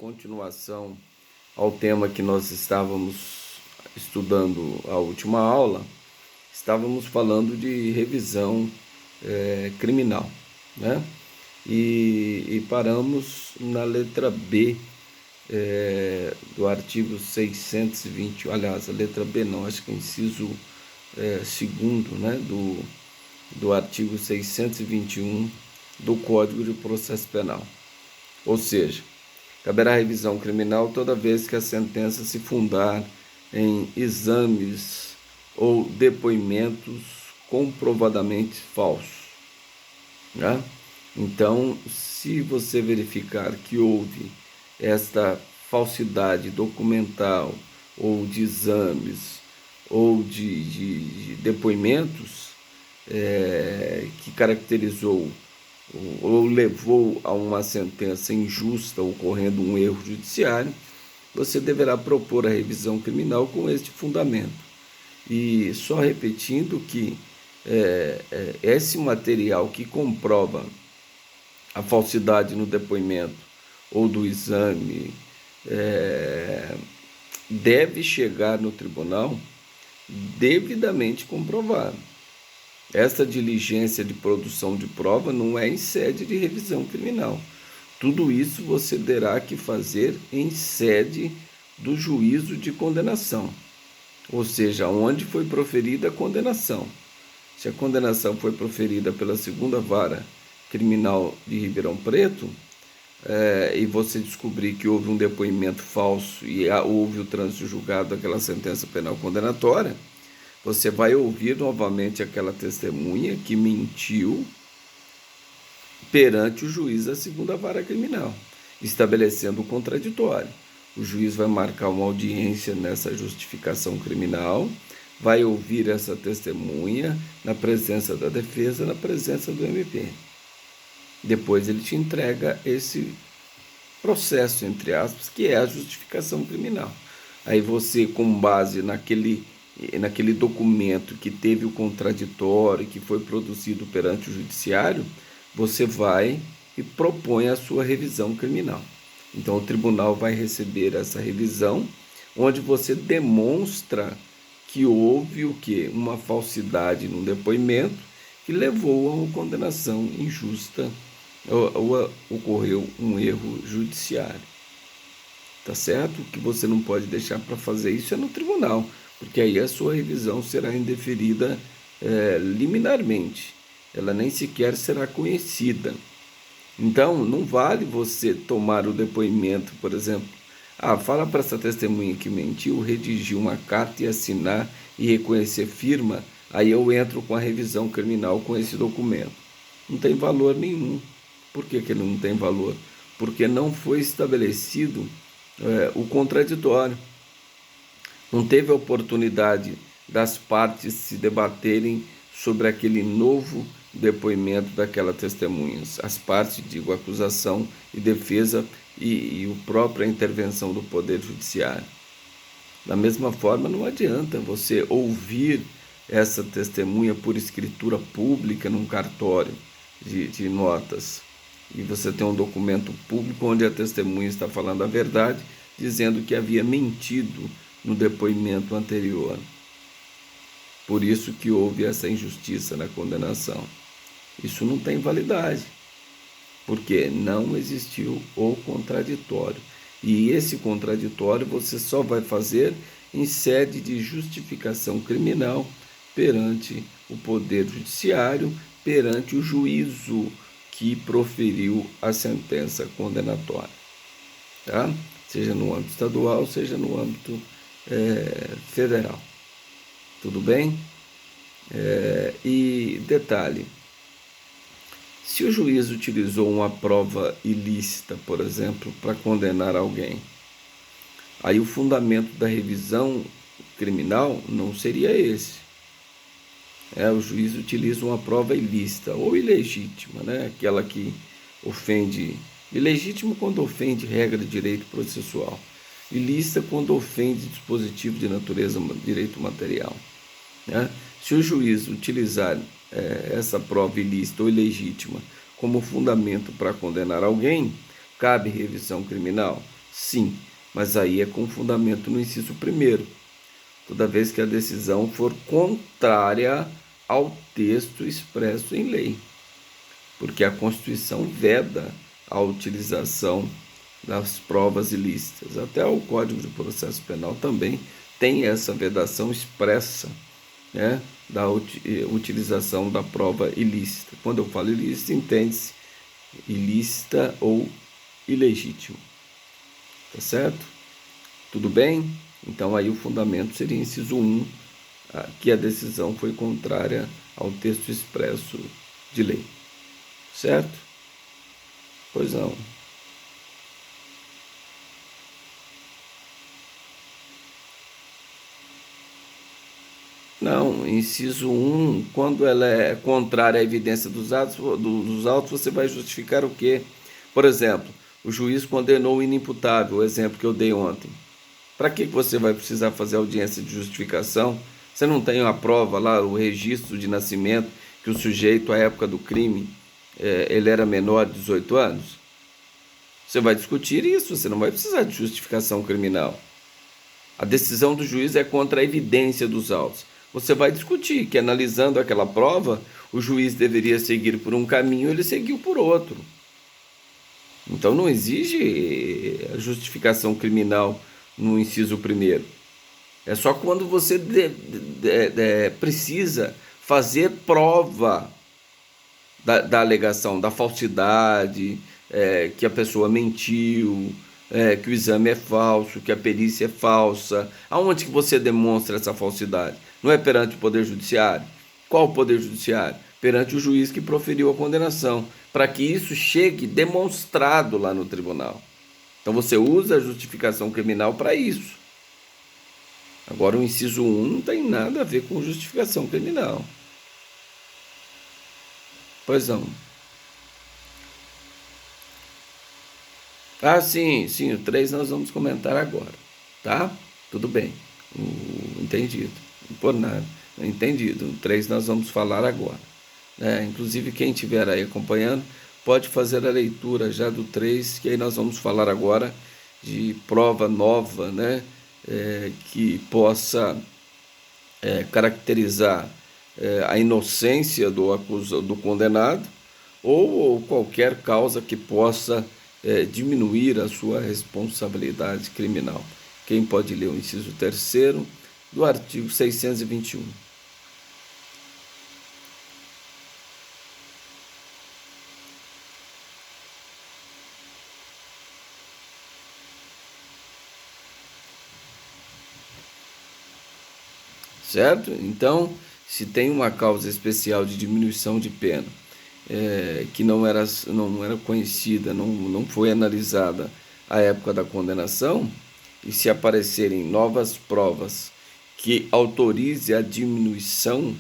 continuação ao tema que nós estávamos estudando a última aula, estávamos falando de revisão criminal, né? E paramos na letra B do artigo 620, aliás, a letra B não, acho que é inciso segundo, né, do artigo 621 do Código de Processo Penal. Ou seja, caberá revisão criminal toda vez que a sentença se fundar em exames ou depoimentos comprovadamente falsos, né? Então, se você verificar que houve esta falsidade documental ou de exames ou de depoimentos que caracterizou ou levou a uma sentença injusta, ocorrendo um erro judiciário, você deverá propor a revisão criminal com este fundamento. E só repetindo que esse material que comprova a falsidade no depoimento ou do exame deve chegar no tribunal devidamente comprovado. Esta diligência de produção de prova não é em sede de revisão criminal. Tudo isso você terá que fazer em sede do juízo de condenação, ou seja, onde foi proferida a condenação. Se a condenação foi proferida pela segunda vara criminal de Ribeirão Preto, e você descobrir que houve um depoimento falso e houve o trânsito julgado daquela sentença penal condenatória, você vai ouvir novamente aquela testemunha que mentiu perante o juiz da segunda vara criminal, estabelecendo o contraditório. O juiz vai marcar uma audiência nessa justificação criminal, vai ouvir essa testemunha na presença da defesa, na presença do MP. Depois ele te entrega esse processo, entre aspas, que é a justificação criminal. Aí você, com base naquele documento que teve o contraditório, que foi produzido perante o judiciário, você vai e propõe a sua revisão criminal. Então o tribunal vai receber essa revisão, onde você demonstra que houve o quê? Uma falsidade no depoimento que levou a uma condenação injusta, ou ocorreu um erro judiciário. Tá certo? O que você não pode deixar para fazer isso é no tribunal, porque aí a sua revisão será indeferida liminarmente. Ela nem sequer será conhecida. Então, não vale você tomar o depoimento, por exemplo, fala para essa testemunha que mentiu, redigir uma carta e assinar e reconhecer firma, aí eu entro com a revisão criminal com esse documento. Não tem valor nenhum. Por que ele não tem valor? Porque não foi estabelecido o contraditório. Não teve a oportunidade das partes se debaterem sobre aquele novo depoimento daquela testemunha. As partes, digo, acusação e defesa e a própria intervenção do Poder Judiciário. Da mesma forma, não adianta você ouvir essa testemunha por escritura pública num cartório de notas. E você tem um documento público onde a testemunha está falando a verdade, dizendo que havia mentido no depoimento anterior. Por isso que houve essa injustiça na condenação. Isso não tem validade, porque não existiu o contraditório. E esse contraditório você só vai fazer em sede de justificação criminal perante o Poder Judiciário, perante o juízo que proferiu a sentença condenatória, tá? Seja no âmbito estadual, seja no âmbito federal. Tudo bem? E detalhe, se o juiz utilizou uma prova ilícita, por exemplo, para condenar alguém, aí o fundamento da revisão criminal não seria esse. O juiz utiliza uma prova ilícita ou ilegítima, né? Aquela que ofende, ilegítima quando ofende regra de direito processual, ilícita quando ofende dispositivo de natureza direito material, né? Se o juiz utilizar essa prova ilícita ou ilegítima como fundamento para condenar alguém, cabe revisão criminal. Sim, mas aí é com fundamento no inciso primeiro. Toda vez que a decisão for contrária ao texto expresso em lei, porque a Constituição veda a utilização das provas ilícitas. Até o Código de Processo Penal também tem essa vedação expressa, né, da utilização da prova ilícita. Quando eu falo ilícita, entende-se ilícita ou ilegítimo. Tá certo? Tudo bem? Então aí o fundamento seria inciso 1, que a decisão foi contrária ao texto expresso de lei. Certo? Pois não. Não, inciso 1, quando ela é contrária à evidência dos autos, você vai justificar o quê? Por exemplo, o juiz condenou o inimputável, o exemplo que eu dei ontem. Para que você vai precisar fazer audiência de justificação? Você não tem a prova lá, o registro de nascimento, que o sujeito, à época do crime, ele era menor de 18 anos? Você vai discutir isso, você não vai precisar de justificação criminal. A decisão do juiz é contra a evidência dos autos. Você vai discutir que, analisando aquela prova, o juiz deveria seguir por um caminho, ele seguiu por outro. Então não exige a justificação criminal no inciso primeiro. É só quando você precisa fazer prova da alegação, da falsidade, que a pessoa mentiu, que o exame é falso, que a perícia é falsa. Aonde que você demonstra essa falsidade? Não é perante o Poder Judiciário? Qual o Poder Judiciário? Perante o juiz que proferiu a condenação, para que isso chegue demonstrado lá no tribunal. Então você usa a justificação criminal para isso. Agora o inciso 1 não tem nada a ver com justificação criminal. Pois não. Ah, sim, o 3 nós vamos comentar agora, tá? Tudo bem. Entendido. Não por nada. Entendido. O 3 nós vamos falar agora. Inclusive, quem estiver aí acompanhando, pode fazer a leitura já do 3, que aí nós vamos falar agora de prova nova, né? Que possa caracterizar a inocência do condenado ou qualquer causa que possa diminuir a sua responsabilidade criminal. Quem pode ler o inciso 3º do artigo 621? Certo? Então, se tem uma causa especial de diminuição de pena, que não era conhecida, não foi analisada à época da condenação, e se aparecerem novas provas que autorize a diminuição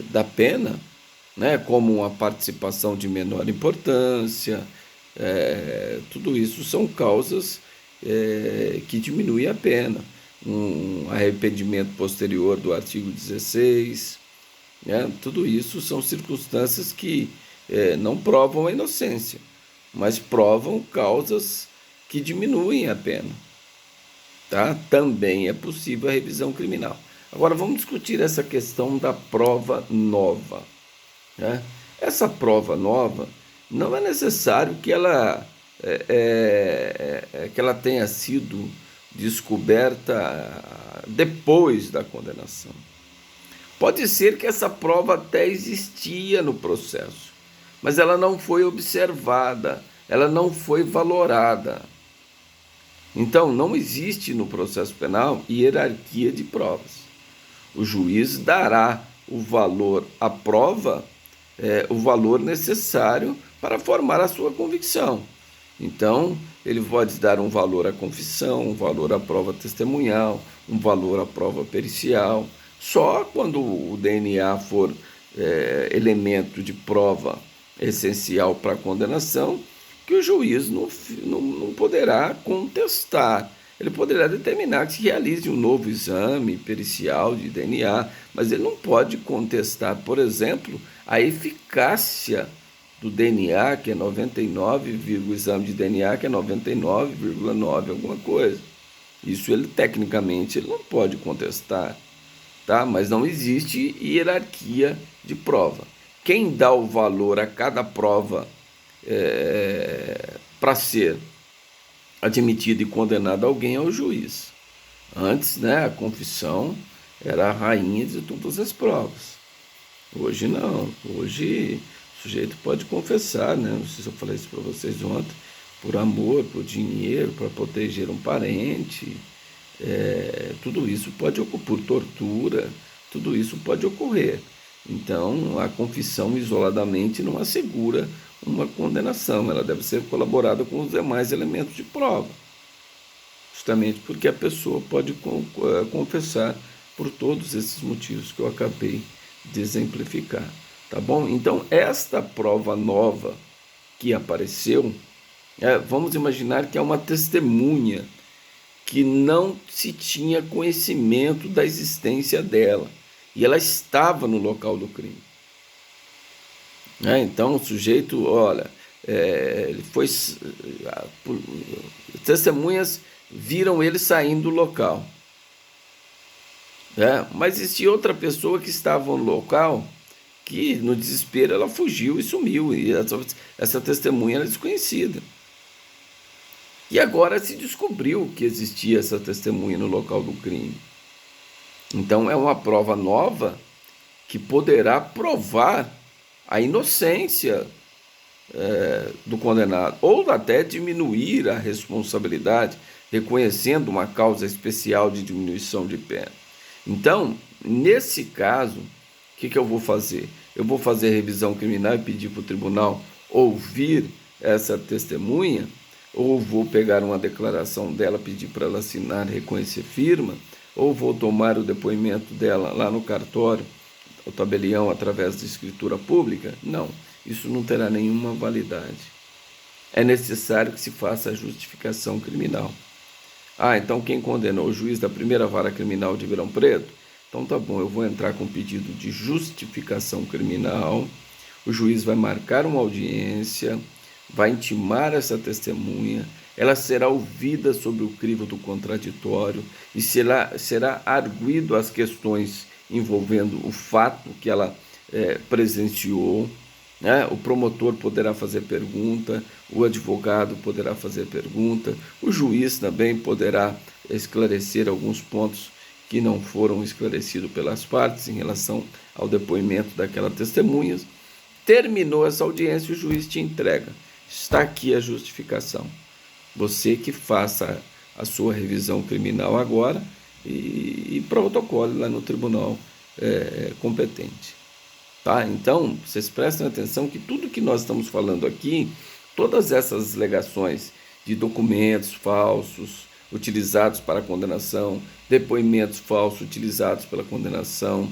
da pena, né, como uma participação de menor importância, tudo isso são causas que diminuem a pena. Um arrependimento posterior do artigo 16, né? Tudo isso são circunstâncias que não provam a inocência, mas provam causas que diminuem a pena. Tá? Também é possível a revisão criminal. Agora vamos discutir essa questão da prova nova. Né? Essa prova nova não é necessário que ela tenha sido descoberta depois da condenação. Pode ser que essa prova até existia no processo, mas ela não foi observada, ela não foi valorada. Então, não existe no processo penal hierarquia de provas. O juiz dará o valor à prova, o valor necessário para formar a sua convicção. Então, ele pode dar um valor à confissão, um valor à prova testemunhal, um valor à prova pericial. Só quando o DNA for elemento de prova essencial para a condenação, que o juiz não poderá contestar. Ele poderá determinar que se realize um novo exame pericial de DNA, mas ele não pode contestar, por exemplo, a eficácia do DNA, que é 99, o exame de DNA, que é 99,9 alguma coisa. Isso ele tecnicamente ele não pode contestar, tá? Mas não existe hierarquia de prova. Quem dá o valor a cada prova para ser admitido e condenado alguém é o juiz. Antes, né, a confissão era a rainha de todas as provas. Hoje não. Hoje o sujeito pode confessar, né? Não sei se eu falei isso para vocês ontem, por amor, por dinheiro, para proteger um parente. Tudo isso pode ocorrer, por tortura, tudo isso pode ocorrer. Então, a confissão isoladamente não assegura uma condenação, ela deve ser colaborada com os demais elementos de prova, justamente porque a pessoa pode confessar por todos esses motivos que eu acabei de exemplificar, tá bom? Então, esta prova nova que apareceu, vamos imaginar que é uma testemunha que não se tinha conhecimento da existência dela, e ela estava no local do crime. Então, o sujeito, olha, ele foi... Testemunhas viram ele saindo do local. Mas existia outra pessoa que estava no local, que no desespero ela fugiu e sumiu, e essa testemunha era desconhecida. E agora se descobriu que existia essa testemunha no local do crime. Então é uma prova nova que poderá provar a inocência do condenado, ou até diminuir a responsabilidade, reconhecendo uma causa especial de diminuição de pena. Então, nesse caso, o que eu vou fazer? Eu vou fazer a revisão criminal e pedir para o tribunal ouvir essa testemunha, ou vou pegar uma declaração dela, pedir para ela assinar, reconhecer firma, ou vou tomar o depoimento dela lá no cartório, o tabelião, através de escritura pública? Não, isso não terá nenhuma validade. É necessário que se faça a justificação criminal. Então quem condenou? O juiz da primeira vara criminal de Ribeirão Preto? Então tá bom, eu vou entrar com pedido de justificação criminal, o juiz vai marcar uma audiência, vai intimar essa testemunha, ela será ouvida sobre o crivo do contraditório e será arguido as questões envolvendo o fato que ela presenciou, né? O promotor poderá fazer pergunta, o advogado poderá fazer pergunta, o juiz também poderá esclarecer alguns pontos que não foram esclarecidos pelas partes em relação ao depoimento daquela testemunha. Terminou essa audiência, o juiz te entrega. Está aqui a justificação. Você que faça a sua revisão criminal agora e protocole lá no tribunal competente. Tá? Então, vocês prestem atenção que tudo que nós estamos falando aqui, todas essas alegações de documentos falsos utilizados para a condenação, depoimentos falsos utilizados pela condenação,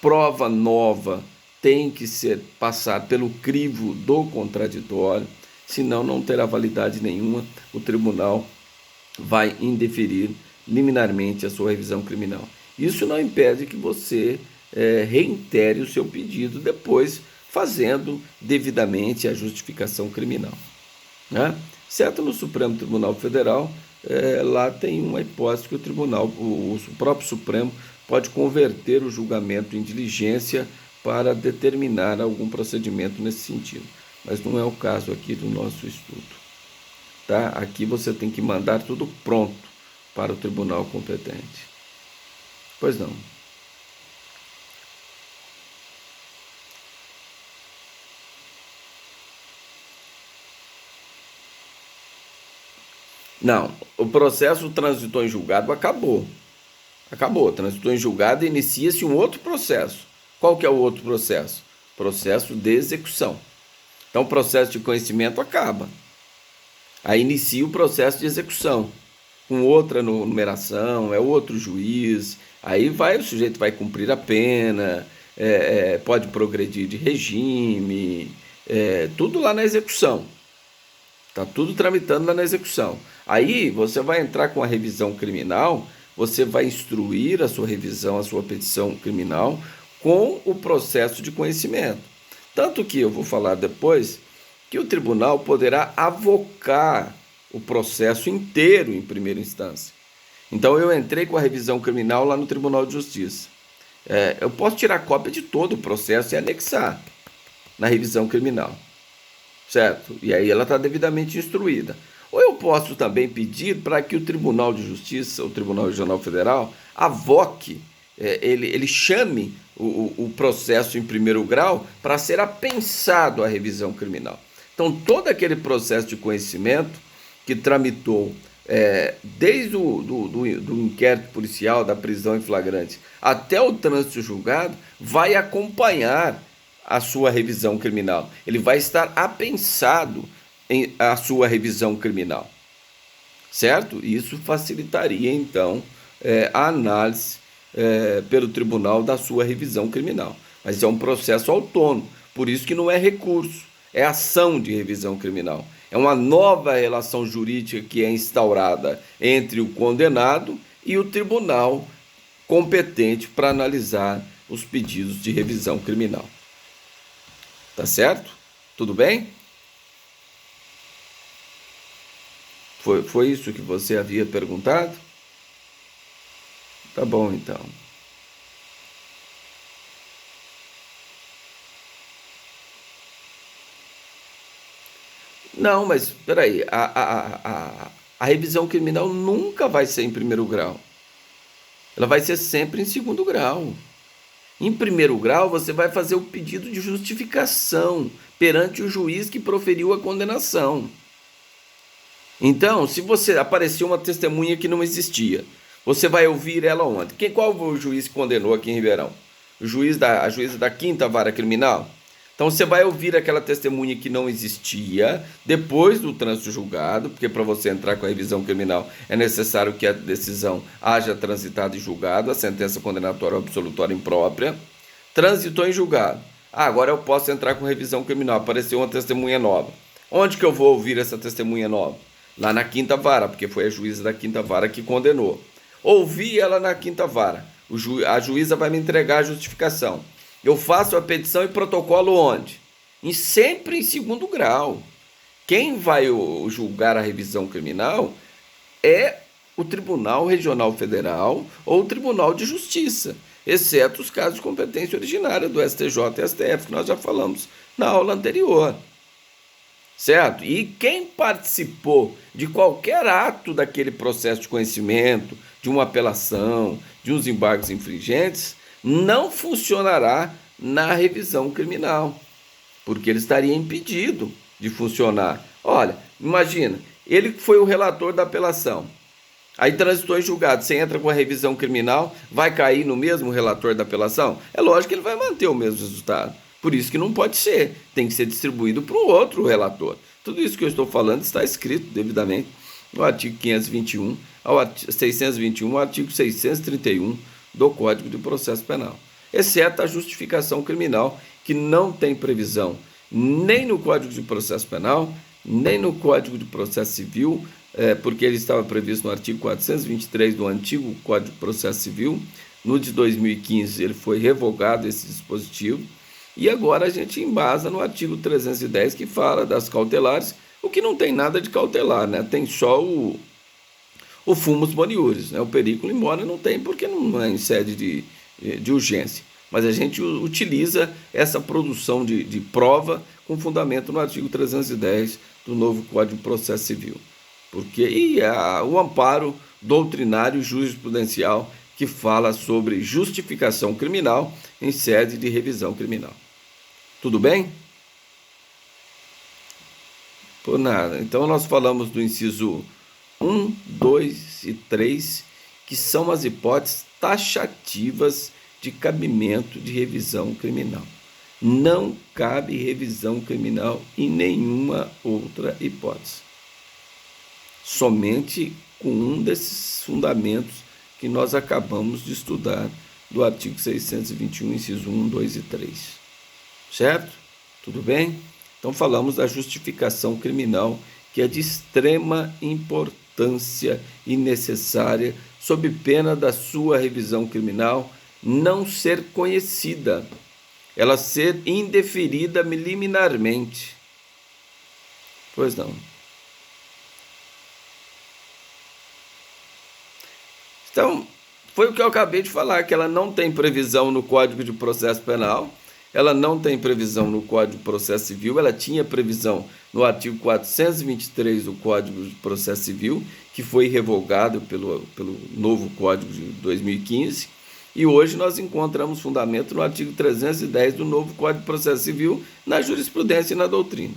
prova nova tem que passar pelo crivo do contraditório, senão não terá validade nenhuma, o tribunal vai indeferir liminarmente a sua revisão criminal. Isso não impede que você reitere o seu pedido depois, fazendo devidamente a justificação criminal. Né? Certo, no Supremo Tribunal Federal, lá tem uma hipótese que o próprio Supremo pode converter o julgamento em diligência para determinar algum procedimento nesse sentido. Mas não é o caso aqui do nosso estudo. Tá? Aqui você tem que mandar tudo pronto para o tribunal competente. Pois não. Não, o processo transitou em julgado, acabou. Acabou, transitou em julgado e inicia-se um outro processo. Qual que é o outro processo? Processo de execução. Então o processo de conhecimento acaba. Aí inicia o processo de execução, com outra numeração, é outro juiz, aí o sujeito vai cumprir a pena, pode progredir de regime, tudo lá na execução. Está tudo tramitando lá na execução. Aí você vai entrar com a revisão criminal, você vai instruir a sua revisão, a sua petição criminal, com o processo de conhecimento. Tanto que eu vou falar depois que o tribunal poderá avocar o processo inteiro em primeira instância. Então eu entrei com a revisão criminal lá no Tribunal de Justiça. Eu posso tirar cópia de todo o processo e anexar na revisão criminal, certo? E aí ela está devidamente instruída. Ou eu posso também pedir para que o Tribunal de Justiça, o Tribunal Regional Federal, avoque, ele chame o processo em primeiro grau para ser apensado a revisão criminal. Então, todo aquele processo de conhecimento que tramitou desde do inquérito policial, da prisão em flagrante, até o trânsito julgado, vai acompanhar a sua revisão criminal. Ele vai estar apensado em a sua revisão criminal, certo? Isso facilitaria, então, a análise pelo tribunal da sua revisão criminal. Mas é um processo autônomo, por isso que não é recurso, é ação de revisão criminal. É uma nova relação jurídica que é instaurada entre o condenado e o tribunal competente para analisar os pedidos de revisão criminal. Tá certo? Tudo bem? Foi isso que você havia perguntado? Tá bom, então. Não, mas espera aí, a revisão criminal nunca vai ser em primeiro grau. Ela vai ser sempre em segundo grau. Em primeiro grau, você vai fazer o pedido de justificação perante o juiz que proferiu a condenação. Então, se você apareceu uma testemunha que não existia, você vai ouvir ela onde? Qual foi o juiz que condenou aqui em Ribeirão? A juíza da 5ª Vara Criminal? Então você vai ouvir aquela testemunha que não existia depois do trânsito julgado, porque para você entrar com a revisão criminal é necessário que a decisão haja transitado e julgado, a sentença condenatória ou absolutória imprópria. Transitou em julgado. Agora eu posso entrar com revisão criminal, apareceu uma testemunha nova. Onde que eu vou ouvir essa testemunha nova? Lá na 5ª Vara, porque foi a juíza da 5ª Vara que condenou. Ouvi ela na 5ª Vara. A juíza vai me entregar a justificação. Eu faço a petição e protocolo onde? Sempre em segundo grau. Quem vai julgar a revisão criminal é o Tribunal Regional Federal ou o Tribunal de Justiça, exceto os casos de competência originária do STJ e STF, que nós já falamos na aula anterior. Certo? E quem participou de qualquer ato daquele processo de conhecimento, de uma apelação, de uns embargos infringentes, não funcionará na revisão criminal, porque ele estaria impedido de funcionar. Olha, imagina, ele foi o relator da apelação, aí transitou em julgado, você entra com a revisão criminal, vai cair no mesmo relator da apelação? É lógico que ele vai manter o mesmo resultado, por isso que não pode ser, tem que ser distribuído para o outro relator. Tudo isso que eu estou falando está escrito devidamente no artigo 521, ao 621, ao artigo 631 do Código de Processo Penal, exceto a justificação criminal, que não tem previsão nem no Código de Processo Penal, nem no Código de Processo Civil, porque ele estava previsto no artigo 423 do antigo Código de Processo Civil. No de 2015 ele foi revogado esse dispositivo, e agora a gente embasa no artigo 310, que fala das cautelares, o que não tem nada de cautelar, né? Tem só o fumus boniuris, né? O periculum in mora não tem, porque não é em sede de urgência. Mas a gente utiliza essa produção de prova com fundamento no artigo 310 do novo Código de Processo Civil. O amparo doutrinário jurisprudencial que fala sobre justificação criminal em sede de revisão criminal. Tudo bem? Por nada. Então nós falamos do inciso 1, 2 e 3, que são as hipóteses taxativas de cabimento de revisão criminal. Não cabe revisão criminal em nenhuma outra hipótese. Somente com um desses fundamentos que nós acabamos de estudar do artigo 621, inciso 1, 2 e 3. Certo? Tudo bem? Então falamos da justificação criminal, que é de extrema importância e necessária, sob pena da sua revisão criminal não ser conhecida, ela ser indeferida liminarmente. Pois não. Então, foi o que eu acabei de falar, que ela não tem previsão no Código de Processo Penal, ela não tem previsão no Código de Processo Civil, ela tinha previsão no artigo 423 do Código de Processo Civil, que foi revogado pelo novo Código de 2015, e hoje nós encontramos fundamento no artigo 310 do novo Código de Processo Civil, na jurisprudência e na doutrina.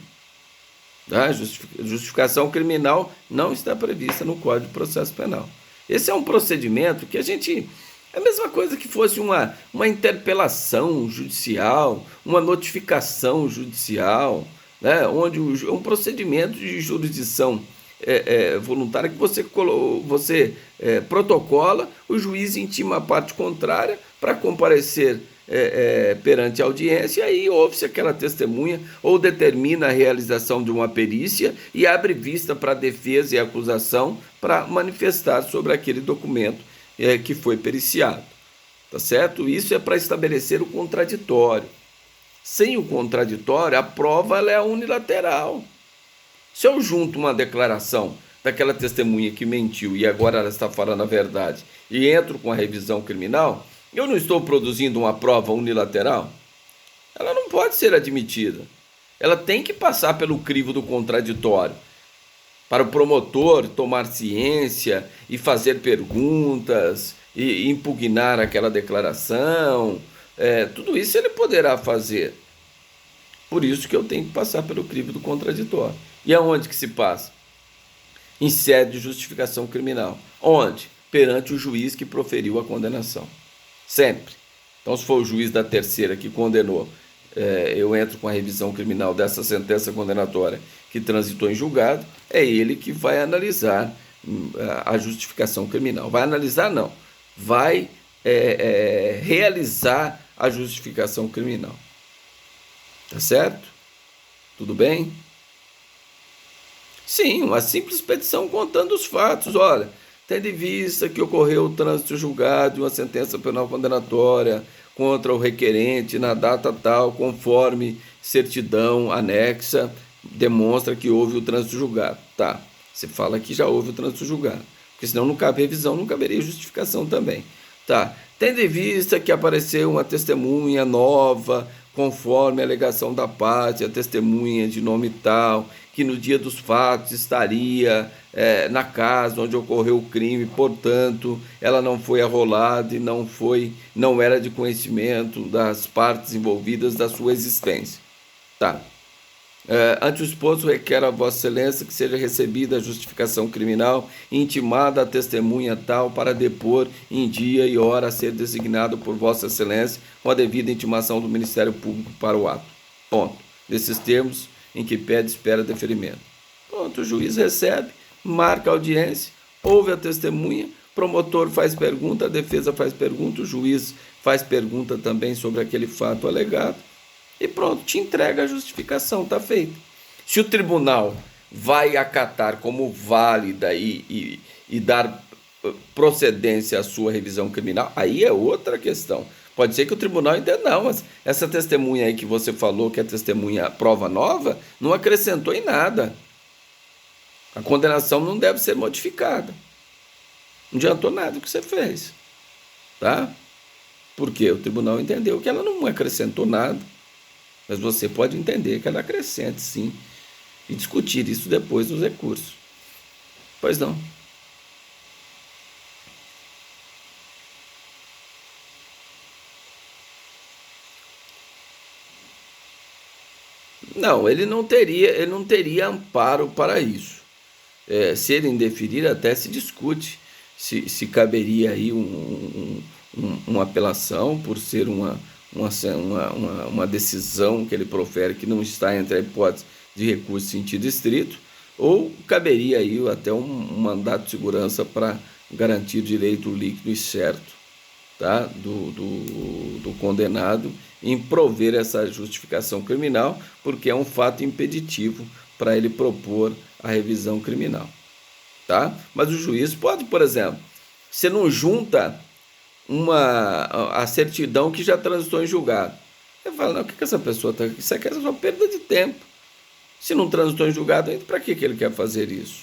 A justificação criminal não está prevista no Código de Processo Penal. Esse é um procedimento que a gente... É a mesma coisa que fosse uma interpelação judicial, uma notificação judicial, né? Onde um procedimento de jurisdição voluntária que você protocola, o juiz intima a parte contrária para comparecer perante a audiência, e aí ouve-se aquela testemunha ou determina a realização de uma perícia e abre vista para a defesa e a acusação para manifestar sobre aquele documento que foi periciado, tá certo? Isso é para estabelecer o contraditório. Sem o contraditório, a prova ela é unilateral. Se eu junto uma declaração daquela testemunha que mentiu e agora ela está falando a verdade e entro com a revisão criminal, eu não estou produzindo uma prova unilateral? Ela não pode ser admitida. Ela tem que passar pelo crivo do contraditório, para o promotor tomar ciência e fazer perguntas e impugnar aquela declaração. Tudo isso ele poderá fazer. Por isso que eu tenho que passar pelo crivo do contraditório. E aonde que se passa? Em sede de justificação criminal. Onde? Perante o juiz que proferiu a condenação. Sempre. Então, se for o juiz da terceira que condenou, eu entro com a revisão criminal dessa sentença condenatória que transitou em julgado, é ele que vai analisar a justificação criminal. Vai analisar, não. Vai realizar a justificação criminal. Tá certo? Tudo bem? Sim, uma simples petição contando os fatos. Olha, tendo em vista que ocorreu o trânsito julgado de uma sentença penal condenatória contra o requerente na data tal, conforme certidão anexa, demonstra que houve o trânsito julgado. Tá, você fala que já houve o trânsito julgado, porque senão não cabe revisão, não caberia justificação também. Tá, tendo em vista que apareceu uma testemunha nova, conforme a alegação da parte, a testemunha de nome tal, que no dia dos fatos estaria na casa onde ocorreu o crime, portanto, ela não foi arrolada e não era de conhecimento das partes envolvidas da sua existência. Tá. Ante o exposto, requer a Vossa Excelência que seja recebida a justificação criminal e intimada a testemunha tal para depor em dia e hora a ser designado por Vossa Excelência com a devida intimação do Ministério Público para o ato. Ponto. Nesses termos em que pede espera deferimento. Pronto, o juiz recebe, marca a audiência, ouve a testemunha, promotor faz pergunta, a defesa faz pergunta, o juiz faz pergunta também sobre aquele fato alegado. E pronto, te entrega a justificação, está feito. Se o tribunal vai acatar como válida e dar procedência à sua revisão criminal, aí é outra questão. Pode ser que o tribunal entenda, não, mas essa testemunha aí que você falou, que é testemunha prova nova, não acrescentou em nada. A condenação não deve ser modificada. Não adiantou nada o que você fez. Tá? Porque o tribunal entendeu que ela não acrescentou nada. Mas você pode entender que ela acrescente, sim, e discutir isso depois nos recursos. Pois não. Não, ele não teria amparo para isso. Se ele indeferir, até se discute se caberia aí uma apelação por ser uma decisão que ele profere que não está entre a hipótese de recurso em sentido estrito, ou caberia aí até um mandato de segurança para garantir o direito líquido e certo, tá? do condenado em prover essa justificação criminal, porque é um fato impeditivo para ele propor a revisão criminal. Tá? Mas o juiz pode, por exemplo, você não junta a certidão que já transitou em julgado. Você fala, não, o que essa pessoa está aqui? Isso aqui é só perda de tempo. Se não transitou em julgado ainda, para que ele quer fazer isso?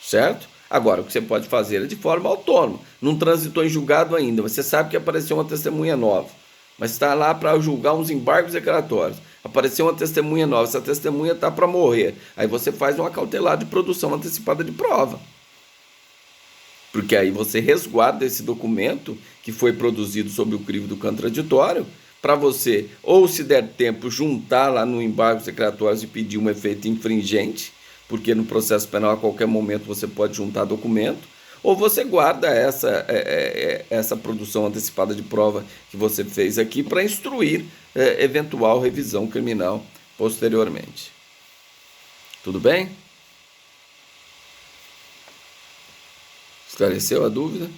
Certo? Agora, o que você pode fazer é de forma autônoma. Não transitou em julgado ainda. Você sabe que apareceu uma testemunha nova, mas está lá para julgar uns embargos declaratórios. Apareceu uma testemunha nova, essa testemunha está para morrer. Aí você faz uma cautelar de produção antecipada de prova. Porque aí você resguarda esse documento que foi produzido sob o crivo do contraditório, para você, ou se der tempo, juntar lá no embargo declaratório e pedir um efeito infringente, porque no processo penal a qualquer momento você pode juntar documento, ou você guarda essa produção antecipada de prova que você fez aqui para instruir eventual revisão criminal posteriormente. Tudo bem? Esclareceu a dúvida?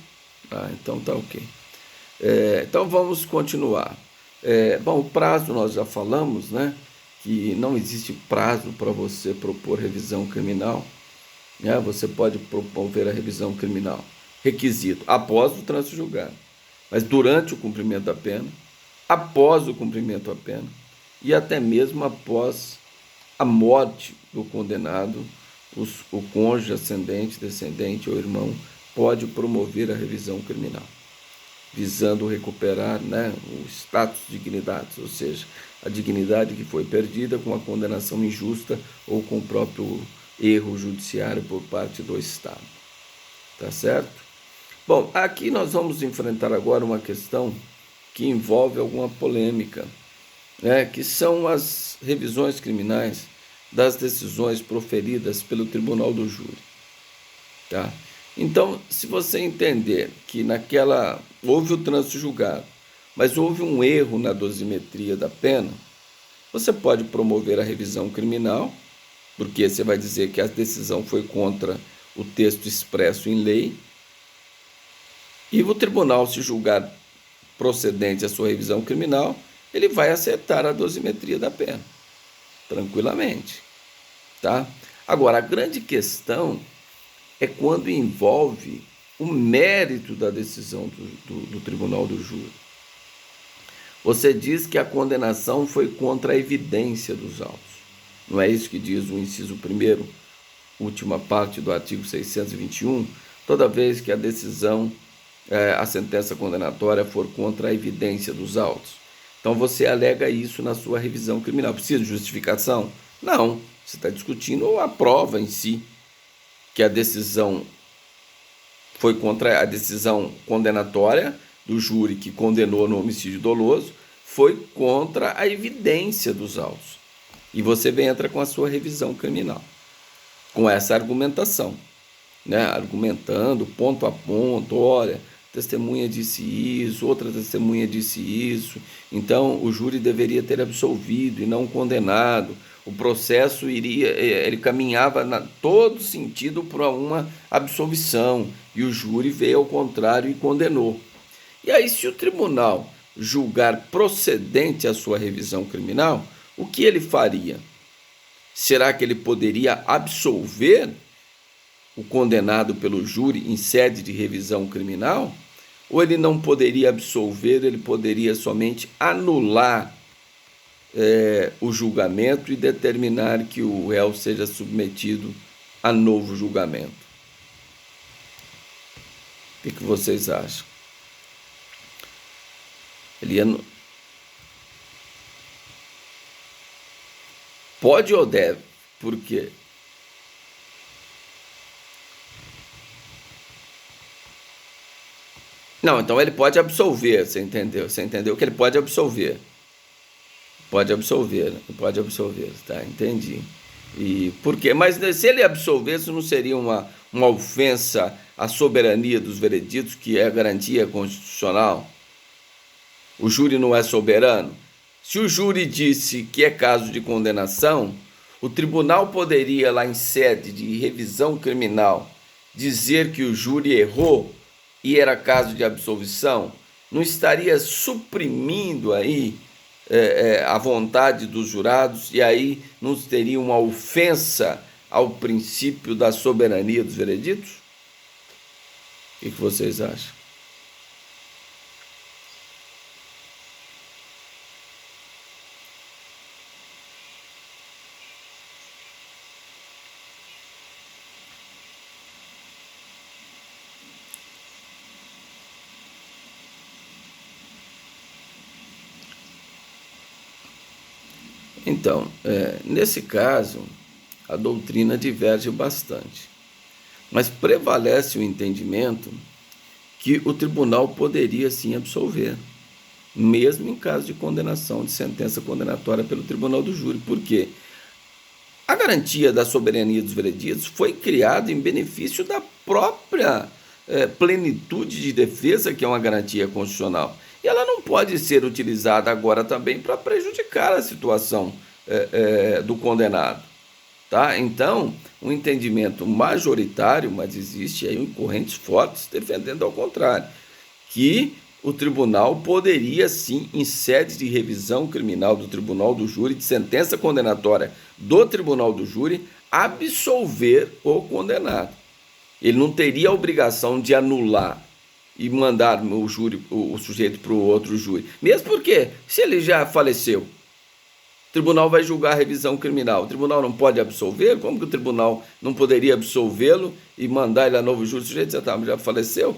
Então tá ok. Então vamos continuar. Bom, o prazo nós já falamos, né? Que não existe prazo para você propor revisão criminal. Né? Você pode promover a revisão criminal. Requisito, após o trânsito julgado. Mas durante o cumprimento da pena, após o cumprimento da pena e até mesmo após a morte do condenado, o cônjuge, ascendente, descendente ou irmão pode promover a revisão criminal, visando recuperar, né, o status de dignidade, ou seja, a dignidade que foi perdida com a condenação injusta ou com o próprio erro judiciário por parte do Estado. Tá certo? Bom, aqui nós vamos enfrentar agora uma questão que envolve alguma polêmica, né, que são as revisões criminais das decisões proferidas pelo Tribunal do Júri. Tá? Então, se você entender que houve o trânsito julgado, mas houve um erro na dosimetria da pena, você pode promover a revisão criminal, porque você vai dizer que a decisão foi contra o texto expresso em lei, e o tribunal, se julgar procedente a sua revisão criminal, ele vai acertar a dosimetria da pena, tranquilamente. Tá? Agora, a grande questão é quando envolve o mérito da decisão do Tribunal do Júri. Você diz que a condenação foi contra a evidência dos autos. Não é isso que diz o inciso 1º, última parte do artigo 621? Toda vez que a decisão, a sentença condenatória for contra a evidência dos autos. Então você alega isso na sua revisão criminal. Precisa de justificação? Não. Você está discutindo a prova em si, que a decisão foi contra a decisão condenatória do júri que condenou no homicídio doloso, foi contra a evidência dos autos. E você entra com a sua revisão criminal, com essa argumentação, né? Argumentando ponto a ponto, olha, testemunha disse isso, outra testemunha disse isso, então o júri deveria ter absolvido e não condenado. O processo ele caminhava todo sentido para uma absolvição, e o júri veio ao contrário e condenou. E aí, se o tribunal julgar procedente a sua revisão criminal, o que ele faria? Será que ele poderia absolver o condenado pelo júri em sede de revisão criminal? Ou ele não poderia absolver, ele poderia somente anular o julgamento e determinar que o réu seja submetido a novo julgamento? O que vocês acham? Ele pode ou deve? Por quê? Não, então ele pode absolver, você entendeu? Você entendeu que ele pode absolver. Pode absolver, tá? Entendi. E por quê? Mas se ele absolvesse, não seria uma ofensa à soberania dos vereditos, que é a garantia constitucional? O júri não é soberano? Se o júri disse que é caso de condenação, o tribunal poderia, lá em sede de revisão criminal, dizer que o júri errou e era caso de absolvição? Não estaria suprimindo aí a vontade dos jurados, e aí não teria uma ofensa ao princípio da soberania dos vereditos? O que vocês acham? Então, nesse caso, a doutrina diverge bastante, mas prevalece o entendimento que o tribunal poderia sim absolver, mesmo em caso de condenação, de sentença condenatória pelo tribunal do júri. Por quê? A garantia da soberania dos vereditos foi criada em benefício da própria plenitude de defesa, que é uma garantia constitucional. E ela não pode ser utilizada agora também para prejudicar a situação do condenado. Tá? Então, um entendimento majoritário, mas existe aí correntes fortes defendendo ao contrário, que o tribunal poderia sim, em sede de revisão criminal do tribunal do júri, de sentença condenatória do tribunal do júri, absolver o condenado. Ele não teria a obrigação de anular e mandar o sujeito para o outro júri. Mesmo porque, se ele já faleceu, o tribunal vai julgar a revisão criminal. O tribunal não pode absolver? Como que o tribunal não poderia absolvê-lo e mandar ele a novo júri? O sujeito já faleceu?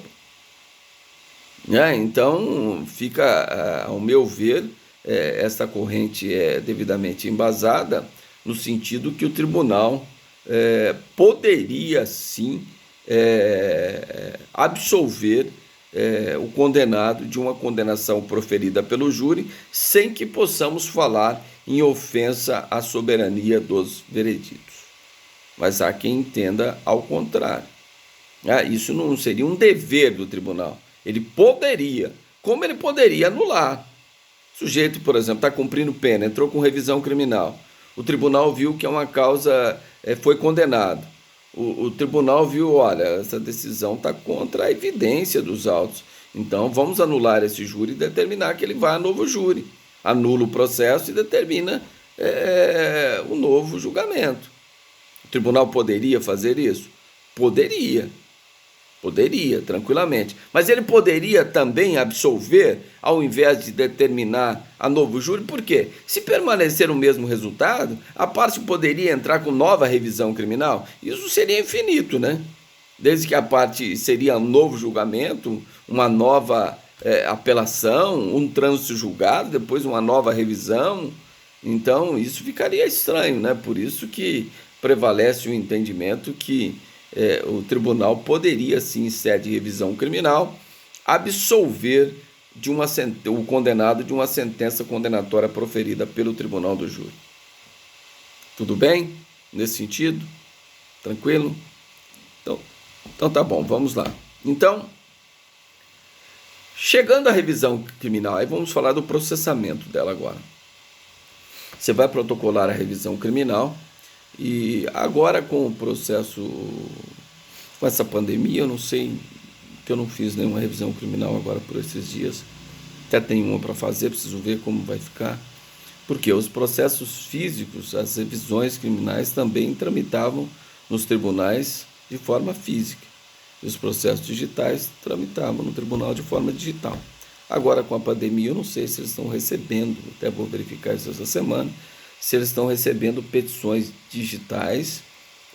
Então, fica, ao meu ver, essa corrente é devidamente embasada no sentido que o tribunal poderia, sim, absolver o condenado de uma condenação proferida pelo júri, sem que possamos falar em ofensa à soberania dos vereditos. Mas há quem entenda ao contrário. Isso não seria um dever do tribunal. Ele poderia. Como ele poderia anular? O sujeito, por exemplo, está cumprindo pena, entrou com revisão criminal. O tribunal viu que é uma causa, foi condenado. O tribunal viu, olha, essa decisão está contra a evidência dos autos. Então, vamos anular esse júri e determinar que ele vai a novo júri. Anula o processo e determina o novo julgamento. O tribunal poderia fazer isso? Poderia, tranquilamente. Mas ele poderia também absolver, ao invés de determinar a novo júri. Por quê? Se permanecer o mesmo resultado, a parte poderia entrar com nova revisão criminal. Isso seria infinito, né? Desde que a parte seria um novo julgamento, uma nova apelação, um trânsito julgado, depois uma nova revisão. Então, isso ficaria estranho, né? Por isso que prevalece o entendimento que o tribunal poderia, sim, em sede de revisão criminal, absolver o condenado de uma sentença condenatória proferida pelo tribunal do júri. Tudo bem? Nesse sentido? Tranquilo? Então tá bom, vamos lá. Então, chegando à revisão criminal, aí vamos falar do processamento dela agora. Você vai protocolar a revisão criminal. E agora com o processo, com essa pandemia, eu não sei, que eu não fiz nenhuma revisão criminal agora por esses dias. Até tem uma para fazer, preciso ver como vai ficar. Porque os processos físicos, as revisões criminais também tramitavam nos tribunais de forma física. E os processos digitais tramitavam no tribunal de forma digital. Agora com a pandemia, eu não sei se eles estão recebendo, até vou verificar isso essa semana, se eles estão recebendo petições digitais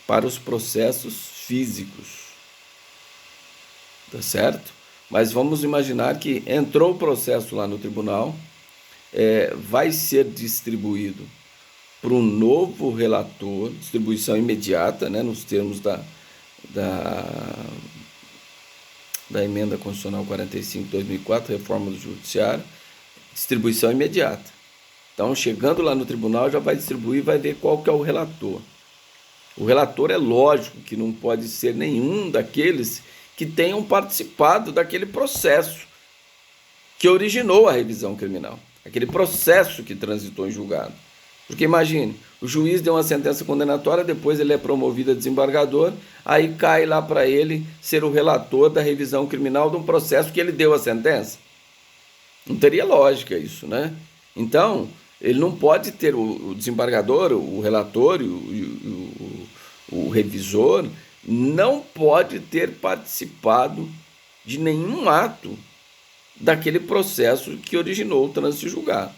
para os processos físicos. Tá certo? Mas vamos imaginar que entrou o processo lá no tribunal, vai ser distribuído para um novo relator, distribuição imediata, né, nos termos da Emenda Constitucional 45 de 2004, reforma do Judiciário, distribuição imediata. Então, chegando lá no tribunal, já vai distribuir e vai ver qual que é o relator. O relator é lógico que não pode ser nenhum daqueles que tenham participado daquele processo que originou a revisão criminal, aquele processo que transitou em julgado. Porque imagine, o juiz deu uma sentença condenatória, depois ele é promovido a desembargador, aí cai lá para ele ser o relator da revisão criminal de um processo que ele deu a sentença. Não teria lógica isso, né? Então, ele não pode ter o desembargador, o relator, o revisor, não pode ter participado de nenhum ato daquele processo que originou o trânsito julgado.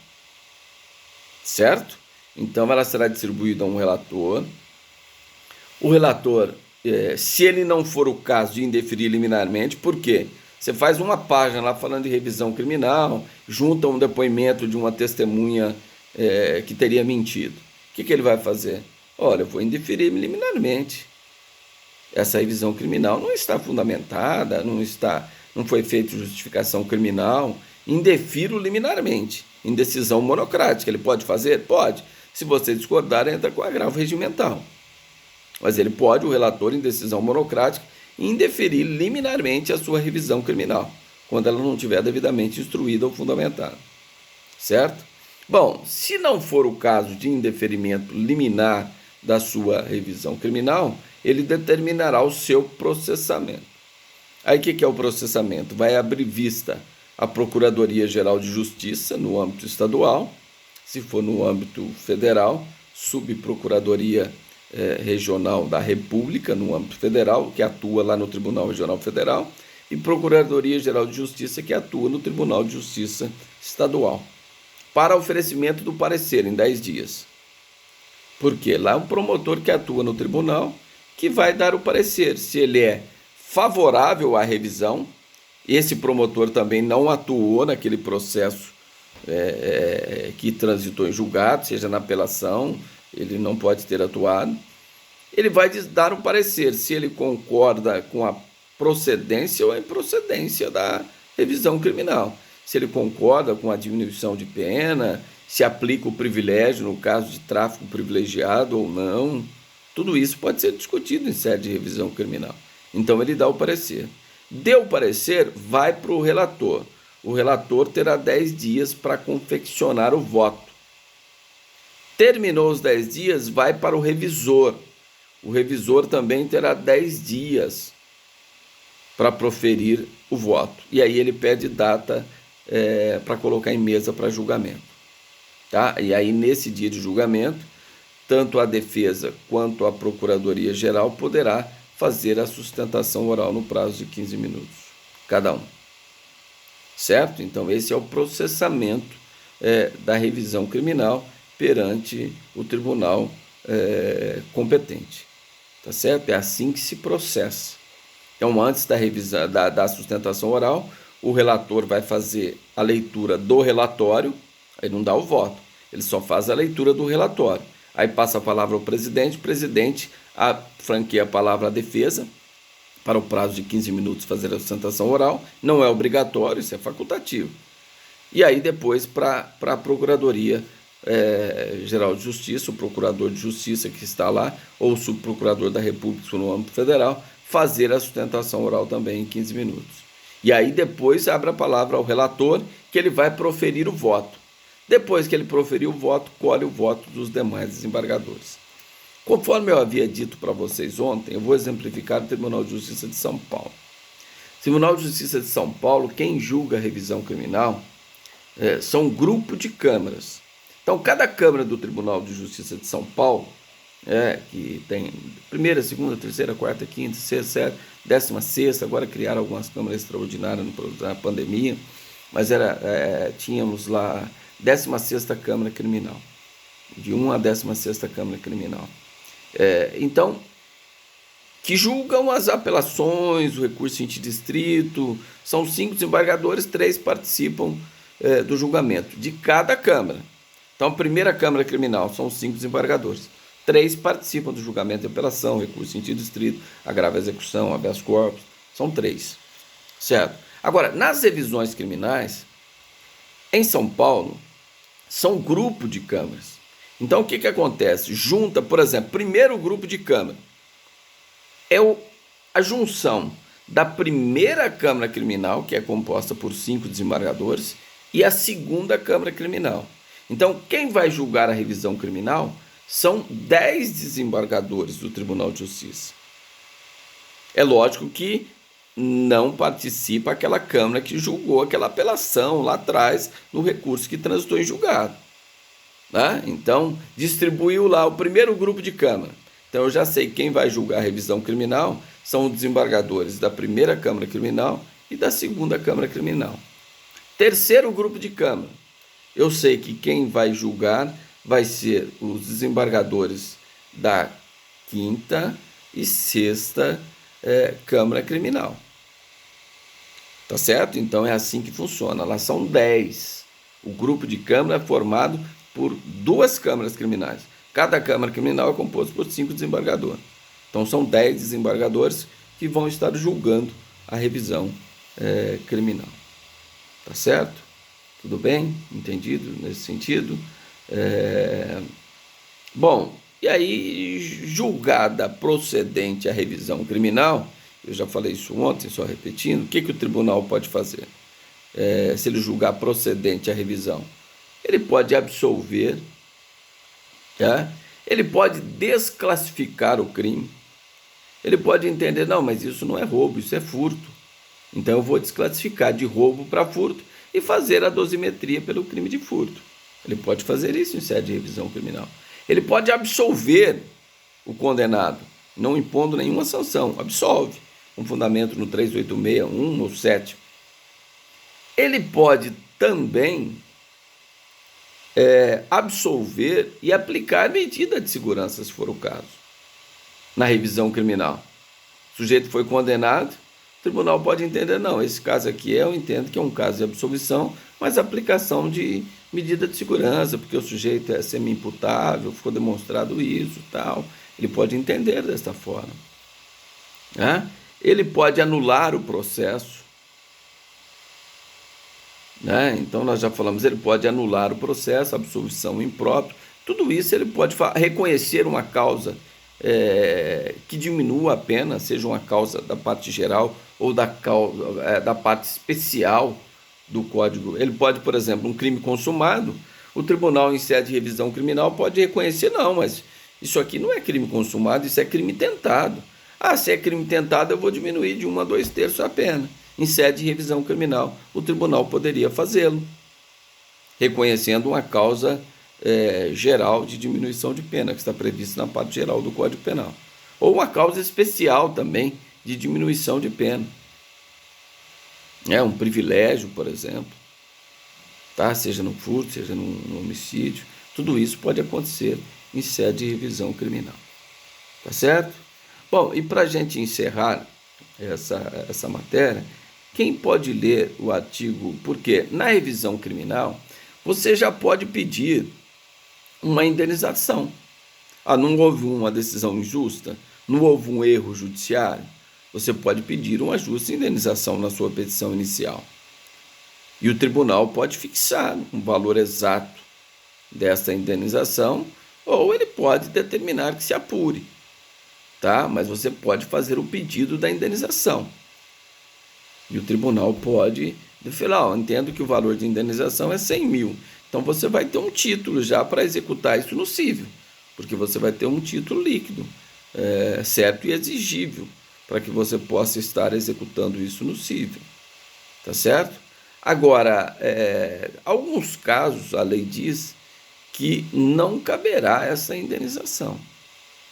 Certo? Então, ela será distribuída a um relator. O relator, se ele não for o caso de indeferir liminarmente, por quê? Você faz uma página lá falando de revisão criminal, junta um depoimento de uma testemunha que teria mentido. O que ele vai fazer? Olha, eu vou indeferir liminarmente. Essa revisão criminal não está fundamentada, não foi feita justificação criminal, indefiro liminarmente, em decisão monocrática. Ele pode fazer? Pode. Se você discordar, entra com agravo regimental. Mas ele pode, o relator, em decisão monocrática, indeferir liminarmente a sua revisão criminal, quando ela não estiver devidamente instruída ou fundamentada. Certo? Bom, se não for o caso de indeferimento liminar da sua revisão criminal, ele determinará o seu processamento. Aí o que é o processamento? Vai abrir vista à Procuradoria-Geral de Justiça no âmbito estadual, se for no âmbito federal, Subprocuradoria Regional da República no âmbito federal, que atua lá no Tribunal Regional Federal, e Procuradoria-Geral de Justiça, que atua no Tribunal de Justiça Estadual, para oferecimento do parecer em 10 dias. Porque lá é um promotor que atua no tribunal que vai dar o parecer. Se ele é favorável à revisão, esse promotor também não atuou naquele processo que transitou em julgado, seja na apelação, ele não pode ter atuado. Ele vai dar um parecer se ele concorda com a procedência ou a improcedência da revisão criminal. Se ele concorda com a diminuição de pena, se aplica o privilégio no caso de tráfico privilegiado ou não. Tudo isso pode ser discutido em sede de revisão criminal. Então ele dá o parecer. Deu o parecer, vai para o relator. O relator terá 10 dias para confeccionar o voto. Terminou os 10 dias, vai para o revisor. O revisor também terá 10 dias para proferir o voto. E aí ele pede data para colocar em mesa para julgamento. Tá? E aí, nesse dia de julgamento, tanto a defesa quanto a Procuradoria-Geral poderá fazer a sustentação oral no prazo de 15 minutos, cada um. Certo? Então, esse é o processamento da revisão criminal perante o tribunal competente. Tá certo? É assim que se processa. Então, antes da revisão, da sustentação oral, o relator vai fazer a leitura do relatório, aí não dá o voto, ele só faz a leitura do relatório. Aí passa a palavra ao presidente, o presidente franqueia a palavra à defesa, para o prazo de 15 minutos fazer a sustentação oral, não é obrigatório, isso é facultativo. E aí depois para a Procuradoria Geral de Justiça, o Procurador de Justiça que está lá, ou o Subprocurador da República no âmbito federal, fazer a sustentação oral também em 15 minutos. E aí depois abre a palavra ao relator, que ele vai proferir o voto. Depois que ele proferir o voto, colhe o voto dos demais desembargadores. Conforme eu havia dito para vocês ontem, eu vou exemplificar o Tribunal de Justiça de São Paulo. Tribunal de Justiça de São Paulo, quem julga a revisão criminal são um grupo de câmaras. Então, cada câmara do Tribunal de Justiça de São Paulo, que tem primeira, segunda, terceira, quarta, quinta, sexta, 16ª, agora criaram algumas câmaras extraordinárias na pandemia, mas tínhamos lá 16ª Câmara Criminal, de 1 à 16ª Câmara Criminal. Então, que julgam as apelações, o recurso antidistrito, são 5 desembargadores, 3 participam do julgamento de cada Câmara. Então, a primeira Câmara Criminal são 5 desembargadores, 3 participam do julgamento de apelação, recurso antidistrito, agravo à execução, habeas corpus, são 3, certo? Agora, nas revisões criminais, em São Paulo, são grupo de câmaras. Então, o que acontece? Junta, por exemplo, primeiro grupo de câmara. A junção da primeira Câmara Criminal, que é composta por 5 desembargadores, e a segunda Câmara Criminal. Então, quem vai julgar a revisão criminal são 10 desembargadores do Tribunal de Justiça. É lógico que não participa aquela Câmara que julgou aquela apelação lá atrás no recurso que transitou em julgado. Né? Então, distribuiu lá o primeiro grupo de Câmara. Então, eu já sei quem vai julgar a revisão criminal são os desembargadores da primeira Câmara Criminal e da segunda Câmara Criminal. Terceiro grupo de Câmara. Eu sei que quem vai julgar vai ser os desembargadores da quinta e sexta Câmara Criminal. Tá certo? Então é assim que funciona. Lá são 10. O grupo de Câmara é formado por 2 câmaras criminais. Cada câmara criminal é composta por 5 desembargadores. Então são 10 desembargadores que vão estar julgando a revisão criminal. Tá certo? Tudo bem? Entendido nesse sentido? Bom, e aí, julgada procedente a revisão criminal, eu já falei isso ontem, só repetindo, o que o tribunal pode fazer? Se ele julgar procedente a revisão, ele pode absolver, tá? Ele pode desclassificar o crime, ele pode entender, não, mas isso não é roubo, isso é furto. Então eu vou desclassificar de roubo para furto e fazer a dosimetria pelo crime de furto. Ele pode fazer isso em sede de revisão criminal. Ele pode absolver o condenado, não impondo nenhuma sanção, absolve, com fundamento no 386, 1 ou 7. Ele pode também absolver e aplicar medida de segurança, se for o caso, na revisão criminal. O sujeito foi condenado, o tribunal pode entender, não, esse caso aqui eu entendo que é um caso de absolvição, mas aplicação de medida de segurança, porque o sujeito é semi-imputável, ficou demonstrado isso, tal. Ele pode entender desta forma, né? Ele pode anular o processo, né? Então nós já falamos, ele pode anular o processo, absolvição imprópria, tudo isso ele pode reconhecer uma causa que diminua a pena, seja uma causa da parte geral ou da parte especial do Código. Ele pode, por exemplo, um crime consumado, o tribunal em sede de revisão criminal pode reconhecer, não, mas isso aqui não é crime consumado, isso é crime tentado. Ah, se é crime tentado, eu vou diminuir de 1 a 2/3 a pena. Em sede de revisão criminal, o tribunal poderia fazê-lo, reconhecendo uma causa geral de diminuição de pena, que está prevista na parte geral do Código Penal. Ou uma causa especial também de diminuição de pena. Um privilégio, por exemplo, tá? Seja no furto, seja no homicídio. Tudo isso pode acontecer em sede de revisão criminal. Tá certo? Bom, e para a gente encerrar essa matéria, quem pode ler o artigo, porque na revisão criminal você já pode pedir uma indenização. Não houve uma decisão injusta, não houve um erro judiciário, você pode pedir uma justa indenização na sua petição inicial. E o tribunal pode fixar um valor exato dessa indenização, ou ele pode determinar que se apure, tá? Mas você pode fazer o pedido da indenização. E o tribunal pode falar, entendo que o valor de indenização é 100 mil. Então você vai ter um título já para executar isso no cível, porque você vai ter um título líquido, certo e exigível, para que você possa estar executando isso no cível. Tá certo? Agora, alguns casos a lei diz que não caberá essa indenização.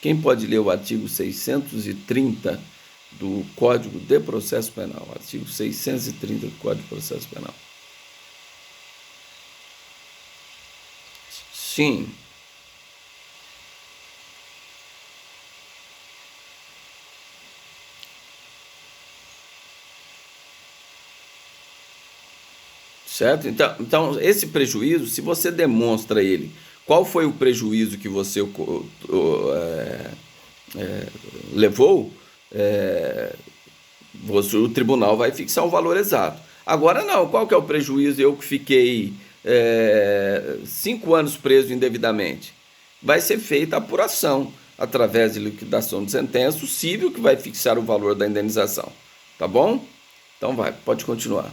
Quem pode ler o artigo 630 do Código de Processo Penal? Artigo 630 do Código de Processo Penal. Sim. Certo? Então, esse prejuízo, se você demonstra ele, qual foi o prejuízo que você levou, o tribunal vai fixar um valor exato. Agora não, qual que é o prejuízo? Eu que fiquei 5 anos preso indevidamente. Vai ser feita a apuração através de liquidação de sentença, o cível que vai fixar o valor da indenização. Tá bom? Então pode continuar.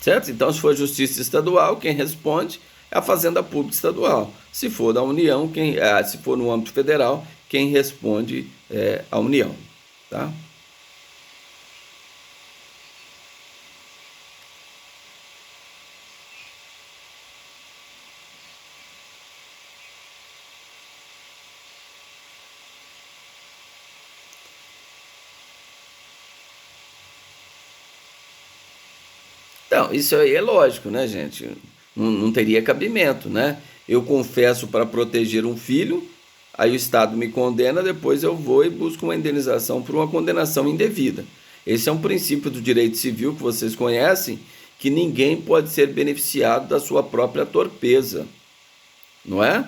Certo? Então, se for Justiça Estadual, quem responde é a Fazenda Pública Estadual. Se for da União, se for no âmbito federal, quem responde é a União. Tá? Então, isso aí é lógico, né, gente? Não teria cabimento, né? Eu confesso para proteger um filho, aí o Estado me condena, depois eu vou e busco uma indenização por uma condenação indevida. Esse é um princípio do direito civil que vocês conhecem, que ninguém pode ser beneficiado da sua própria torpeza, não é?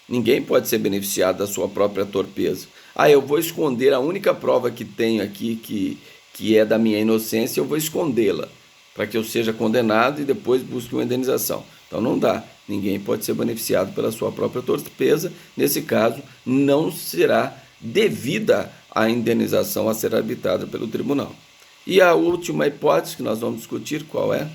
Ninguém pode ser beneficiado da sua própria torpeza. Ah, eu vou esconder a única prova que tenho aqui que é da minha inocência, eu vou escondê-la, para que eu seja condenado e depois busque uma indenização. Então não dá. Ninguém pode ser beneficiado pela sua própria torpeza. Nesse caso, não será devida a indenização a ser arbitrada pelo tribunal. E a última hipótese que nós vamos discutir, qual é?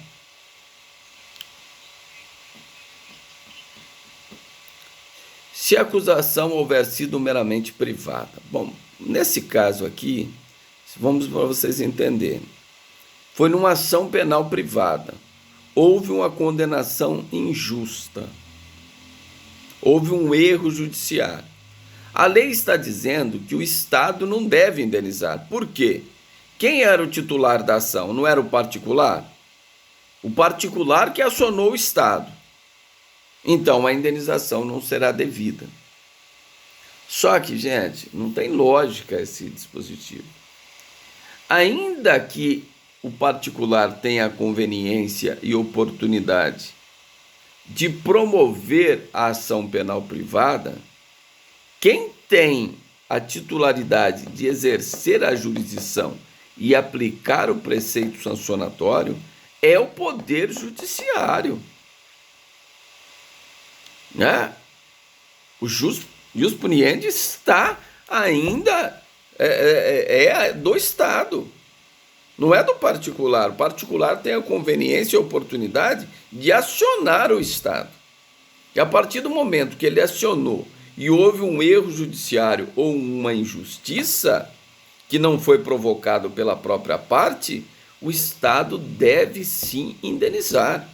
Se a acusação houver sido meramente privada. Bom, nesse caso aqui, vamos para vocês entenderem. Foi numa ação penal privada. Houve uma condenação injusta. Houve um erro judiciário. A lei está dizendo que o Estado não deve indenizar. Por quê? Quem era o titular da ação? Não era o particular? O particular que acionou o Estado. Então, a indenização não será devida. Só que, gente, não tem lógica esse dispositivo. Ainda que o particular tenha a conveniência e oportunidade de promover a ação penal privada, quem tem a titularidade de exercer a jurisdição e aplicar o preceito sancionatório é o Poder Judiciário. Né? O jus puniendi está ainda do Estado, não é do particular. O particular tem a conveniência e a oportunidade de acionar o Estado. E a partir do momento que ele acionou e houve um erro judiciário ou uma injustiça que não foi provocado pela própria parte, o Estado deve sim indenizar.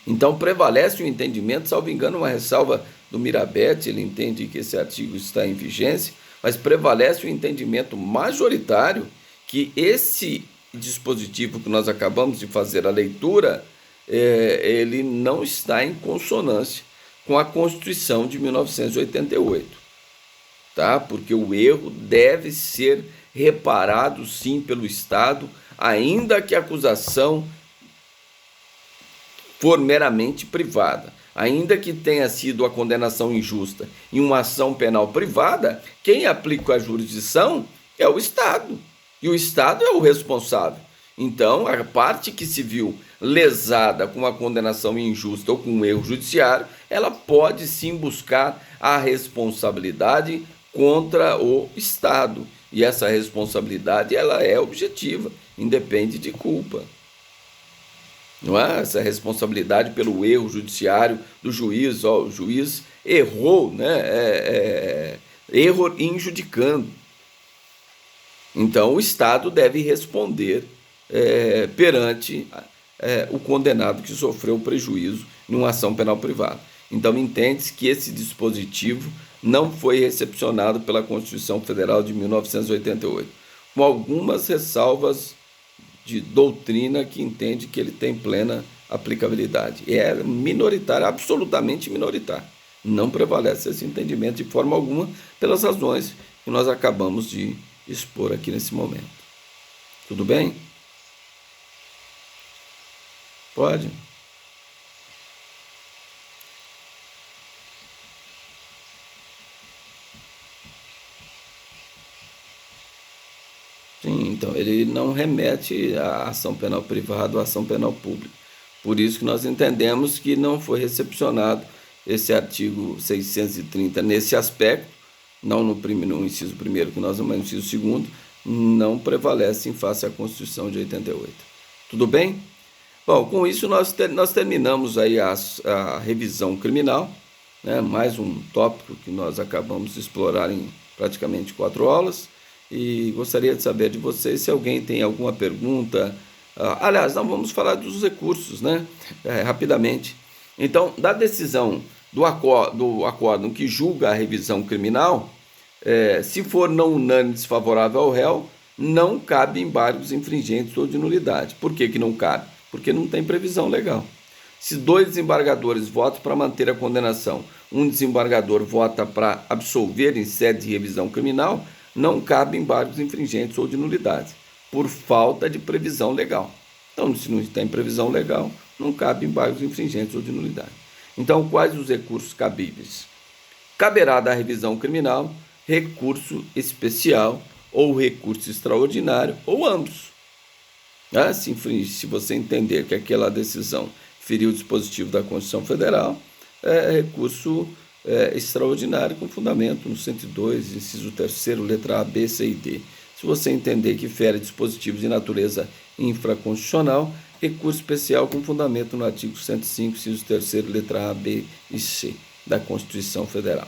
Então prevalece o entendimento, salvo engano, uma ressalva do Mirabete, ele entende que esse artigo está em vigência, mas prevalece o entendimento majoritário que esse dispositivo que nós acabamos de fazer a leitura, ele não está em consonância com a Constituição de 1988, tá? Porque o erro deve ser reparado sim pelo Estado, ainda que a acusação for meramente privada. Ainda que tenha sido a condenação injusta em uma ação penal privada, quem aplica a jurisdição é o Estado. E o Estado é o responsável. Então, a parte que se viu lesada com uma condenação injusta ou com um erro judiciário, ela pode sim buscar a responsabilidade contra o Estado. E essa responsabilidade, ela é objetiva, independe de culpa. Não é? Essa responsabilidade pelo erro judiciário do juiz, o juiz errou, né? Erro injudicando. Então, o Estado deve responder perante o condenado que sofreu prejuízo numa ação penal privada. Então, entende-se que esse dispositivo não foi recepcionado pela Constituição Federal de 1988, com algumas ressalvas de doutrina que entende que ele tem plena aplicabilidade. E é minoritário, absolutamente minoritário. Não prevalece esse entendimento de forma alguma pelas razões que nós acabamos de expor aqui nesse momento. Tudo bem? Pode? Sim, então ele não remete à ação penal privada ou à ação penal pública. Por isso que nós entendemos que não foi recepcionado esse artigo 630 nesse aspecto, não no inciso primeiro que nós vamos, no inciso segundo, não prevalece em face à Constituição de 88. Tudo bem? Bom, com isso nós terminamos aí a revisão criminal, né? Mais um tópico que nós acabamos de explorar em praticamente 4 aulas. E gostaria de saber de vocês se alguém tem alguma pergunta. Aliás, nós vamos falar dos recursos, né? Rapidamente. Então, da decisão do acórdão que julga a revisão criminal, se for não unânime desfavorável ao réu, não cabe embargos infringentes ou de nulidade. Por que não cabe? porque não tem previsão legal. Se 2 desembargadores votam para manter a condenação, um desembargador vota para absolver em sede de revisão criminal, não cabe embargos infringentes ou de nulidades, por falta de previsão legal. Então, se não tem previsão legal, não cabe embargos infringentes ou de nulidade. Então, quais os recursos cabíveis? Caberá da revisão criminal recurso especial ou recurso extraordinário, ou ambos. Se você entender que aquela decisão feriu o dispositivo da Constituição Federal, recurso extraordinário com fundamento no 102, inciso 3º, letra A, B, C e D. Se você entender que fere dispositivos de natureza infraconstitucional, recurso especial com fundamento no artigo 105, inciso 3º, letra A, B e C da Constituição Federal.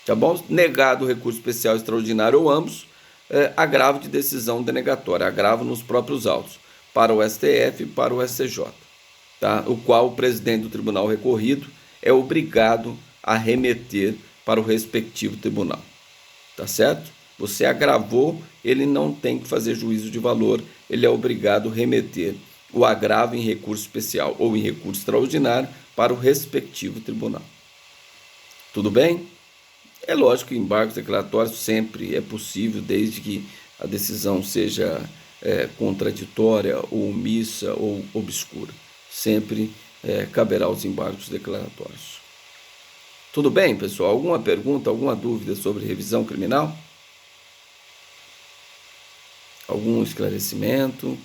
Tá bom? Negado o recurso especial extraordinário ou ambos, agravo de decisão denegatória, agravo nos próprios autos, para o STF e para o STJ, tá? O qual o presidente do tribunal recorrido é obrigado a remeter para o respectivo tribunal, tá certo? Você agravou, ele não tem que fazer juízo de valor, ele é obrigado a remeter o agravo em recurso especial ou em recurso extraordinário para o respectivo tribunal. Tudo bem? É lógico que embargos declaratórios sempre é possível, desde que a decisão seja contraditória, ou omissa, ou obscura. Sempre caberá os embargos declaratórios. Tudo bem, pessoal? Alguma pergunta, alguma dúvida sobre revisão criminal? Algum esclarecimento?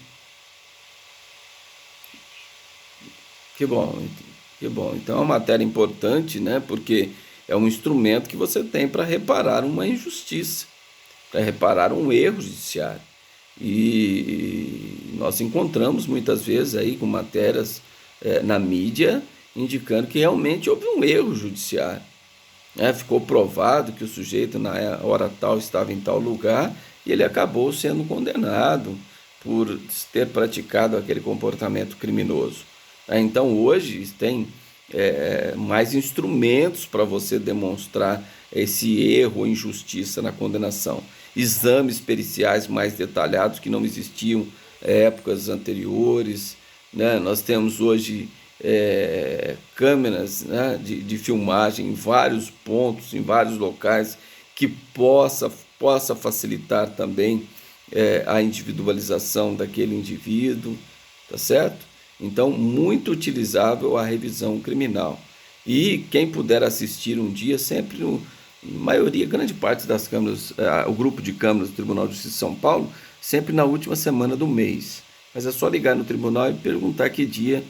Que bom, que bom. Então é uma matéria importante, né? Porque é um instrumento que você tem para reparar uma injustiça, para reparar um erro judiciário. E nós encontramos muitas vezes aí com matérias na mídia indicando que realmente houve um erro judiciário. Ficou provado que o sujeito na hora tal estava em tal lugar e ele acabou sendo condenado por ter praticado aquele comportamento criminoso. Então hoje tem mais instrumentos para você demonstrar esse erro ou injustiça na condenação. Exames periciais mais detalhados que não existiam em épocas anteriores, né? Nós temos hoje câmeras, né, de filmagem em vários pontos, em vários locais, que possa facilitar também a individualização daquele indivíduo, tá certo? Então, muito utilizável a revisão criminal. E quem puder assistir um dia, sempre, maioria, grande parte das câmaras, o grupo de câmaras do Tribunal de Justiça de São Paulo, sempre na última semana do mês. Mas é só ligar no tribunal e perguntar que dia,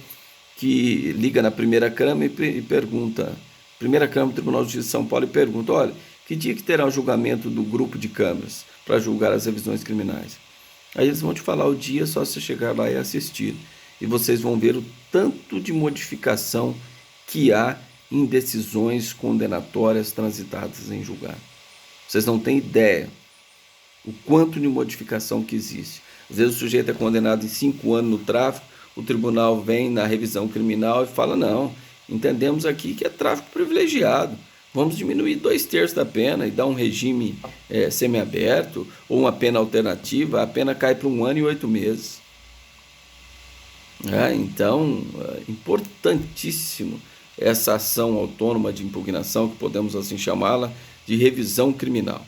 que liga na primeira câmara e pergunta, primeira câmara do Tribunal de Justiça de São Paulo, e pergunta, olha, que dia que terá o julgamento do grupo de câmaras para julgar as revisões criminais? Aí eles vão te falar o dia, só você chegar lá e assistir. E vocês vão ver o tanto de modificação que há em decisões condenatórias transitadas em julgado. Vocês não têm ideia o quanto de modificação que existe. Às vezes o sujeito é condenado em 5 anos no tráfico, o tribunal vem na revisão criminal e fala, não, entendemos aqui que é tráfico privilegiado, vamos diminuir 2/3 da pena e dar um regime semiaberto ou uma pena alternativa, a pena cai para 1 ano e 8 meses. Então, importantíssimo essa ação autônoma de impugnação, que podemos assim chamá-la, de revisão criminal.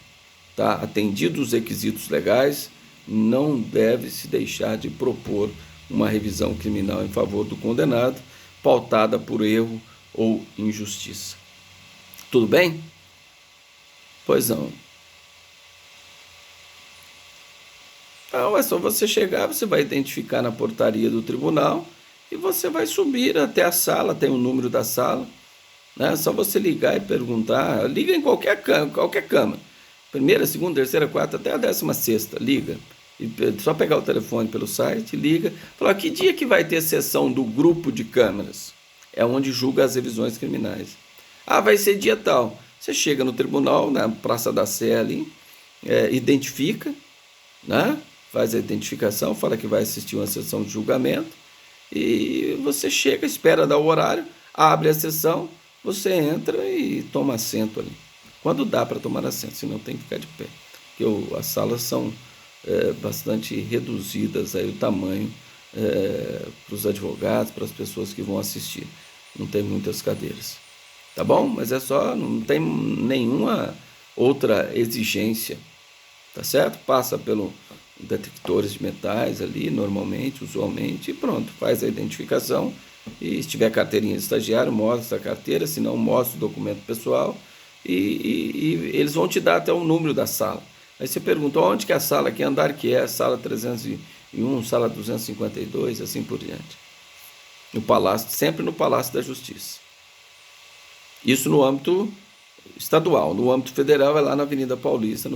Tá? Atendidos os requisitos legais, não deve se deixar de propor uma revisão criminal em favor do condenado, pautada por erro ou injustiça. Tudo bem? Pois não. Não, é só você chegar, você vai identificar na portaria do tribunal e você vai subir até a sala, tem o número da sala, né? É só você ligar e perguntar, liga em qualquer câmara, primeira, segunda, terceira, quarta, até a 16ª, liga. E só pegar o telefone pelo site, liga, fala, que dia que vai ter sessão do grupo de câmaras? É onde julga as revisões criminais. Vai ser dia tal. Você chega no tribunal, na Praça da Sé ali, identifica, né? Faz a identificação, fala que vai assistir uma sessão de julgamento e você chega, espera dar o horário, abre a sessão, você entra e toma assento ali. Quando dá para tomar assento, senão tem que ficar de pé, porque as salas são bastante reduzidas, aí, o tamanho para os advogados, para as pessoas que vão assistir. Não tem muitas cadeiras. Tá bom? Mas é só, não tem nenhuma outra exigência. Tá certo? Passa pelo detectores de metais ali, normalmente, usualmente, e pronto, faz a identificação. E se tiver carteirinha de estagiário, mostra a carteira, se não, mostra o documento pessoal e eles vão te dar até o número da sala. Aí você pergunta, onde que é a sala, que andar que é, sala 301, sala 252, assim por diante. No Palácio, sempre no Palácio da Justiça. Isso no âmbito estadual. No âmbito federal é lá na Avenida Paulista, no